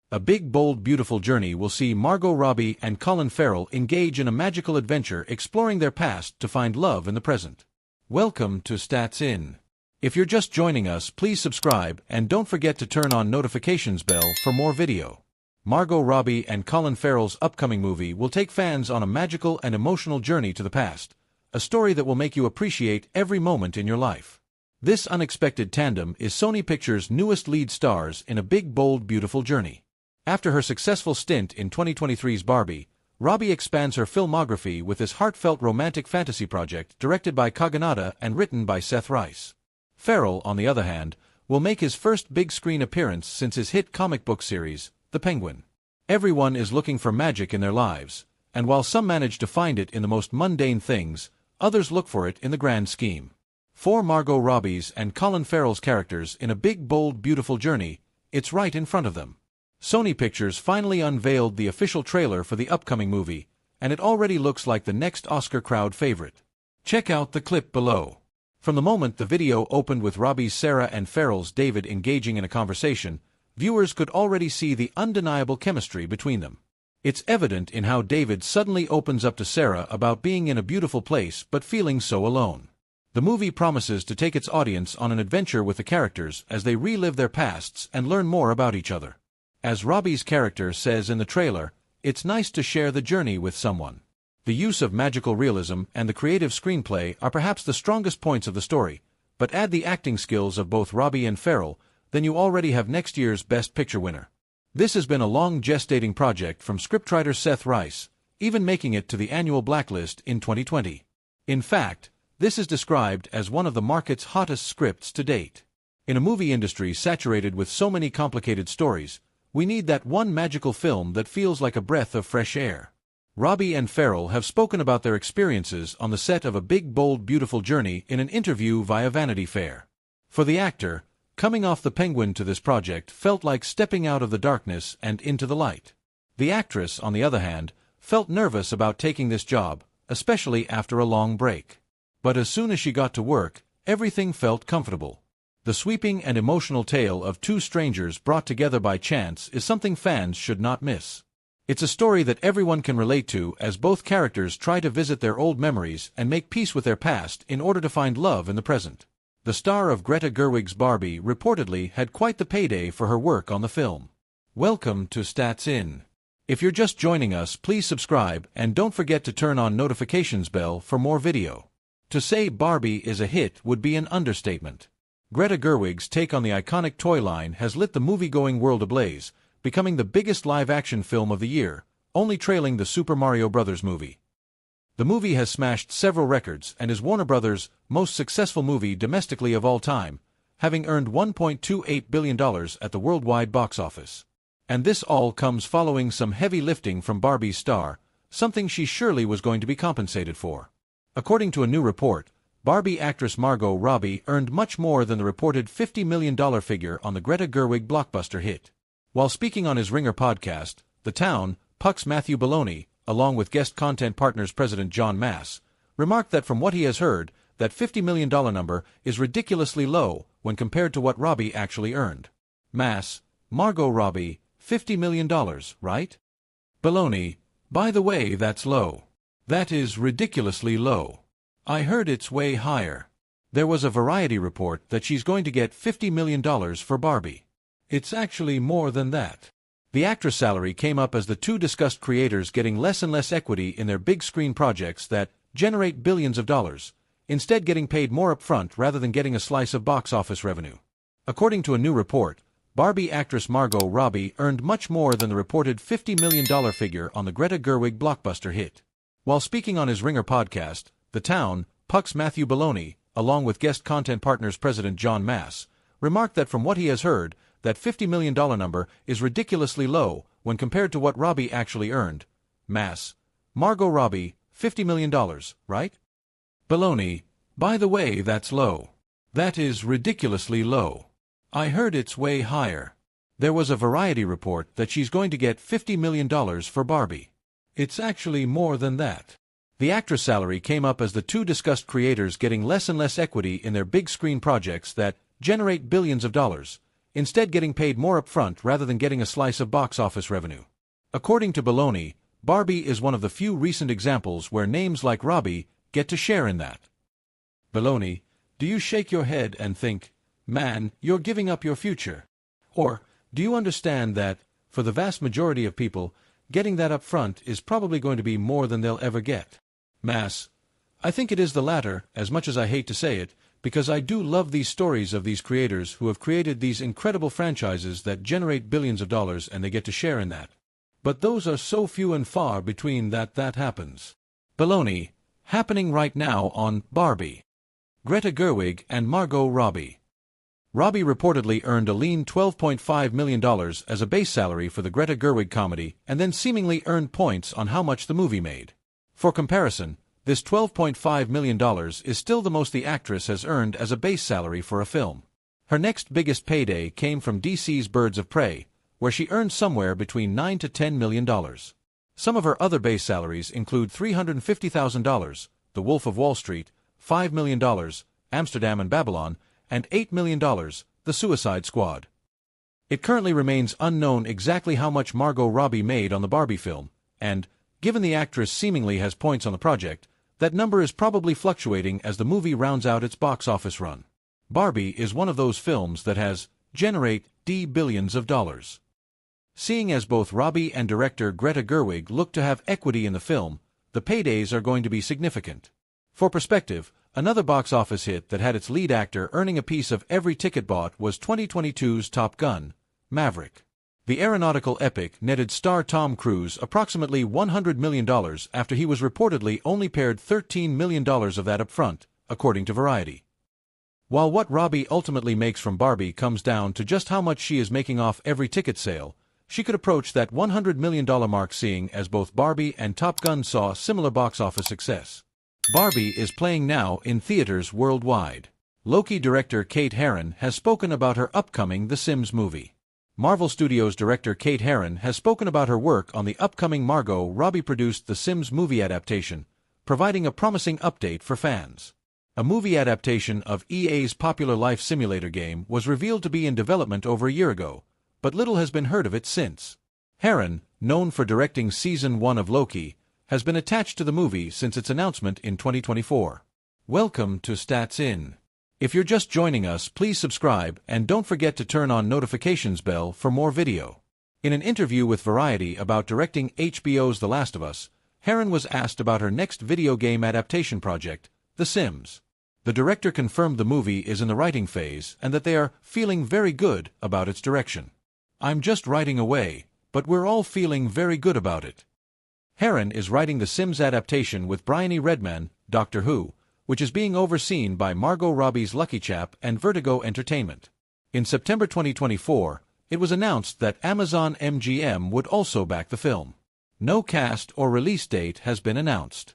A Big Bold Beautiful Journey will see Margot Robbie and Colin Farrell engage in a magical adventure exploring their past to find love in the present. Welcome to Stats In. If you're just joining us, please subscribe and don't forget to turn on notifications bell for more video. Margot Robbie and Colin Farrell's upcoming movie will take fans on a magical and emotional journey to the past, a story that will make you appreciate every moment in your life. This unexpected tandem is Sony Pictures' newest lead stars in A Big Bold Beautiful Journey. After her successful stint in 2023's Barbie, Robbie expands her filmography with this heartfelt romantic fantasy project directed by Kaganada and written by Seth Rice. Farrell, on the other hand, will make his first big-screen appearance since his hit comic book series, The Penguin. Everyone is looking for magic in their lives, and while some manage to find it in the most mundane things, others look for it in the grand scheme. For Margot Robbie's and Colin Farrell's characters in A Big Bold Beautiful Journey, it's right in front of them. Sony Pictures finally unveiled the official trailer for the upcoming movie, and it already looks like the next Oscar crowd favorite. Check out the clip below. From the moment the video opened with Robbie's Sarah and Farrell's David engaging in a conversation, viewers could already see the undeniable chemistry between them. It's evident in how David suddenly opens up to Sarah about being in a beautiful place but feeling so alone. The movie promises to take its audience on an adventure with the characters as they relive their pasts and learn more about each other. As Robbie's character says in the trailer, it's nice to share the journey with someone. The use of magical realism and the creative screenplay are perhaps the strongest points of the story, but add the acting skills of both Robbie and Farrell, then you already have next year's Best Picture winner. This has been a long gestating project from scriptwriter Seth Rice, even making it to the annual blacklist in 2020. In fact, this is described as one of the market's hottest scripts to date. In a movie industry saturated with so many complicated stories, we need that one magical film that feels like a breath of fresh air. Robbie and Farrell have spoken about their experiences on the set of A Big Bold Beautiful Journey in an interview via Vanity Fair. For the actor, coming off The Penguin to this project felt like stepping out of the darkness and into the light. The actress, on the other hand, felt nervous about taking this job, especially after a long break. But as soon as she got to work, everything felt comfortable. The sweeping and emotional tale of two strangers brought together by chance is something fans should not miss. It's a story that everyone can relate to as both characters try to visit their old memories and make peace with their past in order to find love in the present. The star of Greta Gerwig's Barbie reportedly had quite the payday for her work on the film. Welcome to Stats In. If you're just joining us, please subscribe and don't forget to turn on notifications bell for more video. To say Barbie is a hit would be an understatement. Greta Gerwig's take on the iconic toy line has lit the movie-going world ablaze, becoming the biggest live-action film of the year, only trailing the Super Mario Bros. Movie. The movie has smashed several records and is Warner Bros.' most successful movie domestically of all time, having earned $1.28 billion at the worldwide box office. And this all comes following some heavy lifting from Barbie's star, something she surely was going to be compensated for. According to a new report, Barbie actress Margot Robbie earned much more than the reported $50 million figure on the Greta Gerwig blockbuster hit. While speaking on his Ringer podcast, The Town, Puck's Matthew Belloni, along with guest content partners president John Mass, remarked that from what he has heard, that $50 million number is ridiculously low when compared to what Robbie actually earned. Mass: Margot Robbie, $50 million, right? Belloni: by the way, that's low. That is ridiculously low. I heard it's way higher. There was a Variety report that she's going to get $50 million for Barbie. It's actually more than that. The actress' salary came up as the two discussed creators getting less and less equity in their big-screen projects that generate billions of dollars, instead getting paid more upfront rather than getting a slice of box office revenue. According to a new report, Barbie actress Margot Robbie earned much more than the reported $50 million figure on the Greta Gerwig blockbuster hit. While speaking on his Ringer podcast, The Town, Puck's Matthew Belloni, along with guest content partners president John Mass, remarked that from what he has heard, that $50 million number is ridiculously low when compared to what Robbie actually earned. Mass: Margot Robbie, $50 million, right? Belloni: by the way, that's low. That is ridiculously low. I heard it's way higher. There was a Variety report that she's going to get $50 million for Barbie. It's actually more than that. The actress' salary came up as the two discussed creators getting less and less equity in their big-screen projects that generate billions of dollars, instead getting paid more upfront rather than getting a slice of box office revenue. According to Baloney, Barbie is one of the few recent examples where names like Robbie get to share in that. Baloney, do you shake your head and think, man, you're giving up your future? Or do you understand that, for the vast majority of people, getting that up front is probably going to be more than they'll ever get? Mass, I think it is the latter, as much as I hate to say it, because I do love these stories of these creators who have created these incredible franchises that generate billions of dollars and they get to share in that. But those are so few and far between that happens. Baloney, happening right now on Barbie. Greta Gerwig and Margot Robbie. Robbie reportedly earned a lean $12.5 million as a base salary for the Greta Gerwig comedy and then seemingly earned points on how much the movie made. For comparison, this $12.5 million is still the most the actress has earned as a base salary for a film. Her next biggest payday came from DC's Birds of Prey, where she earned somewhere between $9 to $10 million. Some of her other base salaries include $350,000, The Wolf of Wall Street, $5 million, Amsterdam and Babylon, and $8 million, The Suicide Squad. It currently remains unknown exactly how much Margot Robbie made on the Barbie film, and, given the actress seemingly has points on the project, that number is probably fluctuating as the movie rounds out its box office run. Barbie is one of those films that has generate billions of dollars. Seeing as both Robbie and director Greta Gerwig look to have equity in the film, the paydays are going to be significant. For perspective, another box office hit that had its lead actor earning a piece of every ticket bought was 2022's Top Gun: Maverick. The aeronautical epic netted star Tom Cruise approximately $100 million after he was reportedly only paid $13 million of that up front, according to Variety. While what Robbie ultimately makes from Barbie comes down to just how much she is making off every ticket sale, she could approach that $100 million mark seeing as both Barbie and Top Gun saw similar box office success. Barbie is playing now in theaters worldwide. Loki director Kate Herron has spoken about her upcoming The Sims movie. Marvel Studios director Kate Herron has spoken about her work on the upcoming Margot Robbie-produced The Sims movie adaptation, providing a promising update for fans. A movie adaptation of EA's popular life simulator game was revealed to be in development over a year ago, but little has been heard of it since. Herron, known for directing Season 1 of Loki, has been attached to the movie since its announcement in 2024. Welcome to Stats In. If you're just joining us, please subscribe and don't forget to turn on notifications bell for more video. In an interview with Variety about directing HBO's The Last of Us, Herron was asked about her next video game adaptation project, The Sims. The director confirmed the movie is in the writing phase and that they are feeling very good about its direction. I'm just writing away, but we're all feeling very good about it. Herron is writing the Sims adaptation with Bryony Redman, Doctor Who, which is being overseen by Margot Robbie's Lucky Chap and Vertigo Entertainment. In September 2024, it was announced that Amazon MGM would also back the film. No cast or release date has been announced.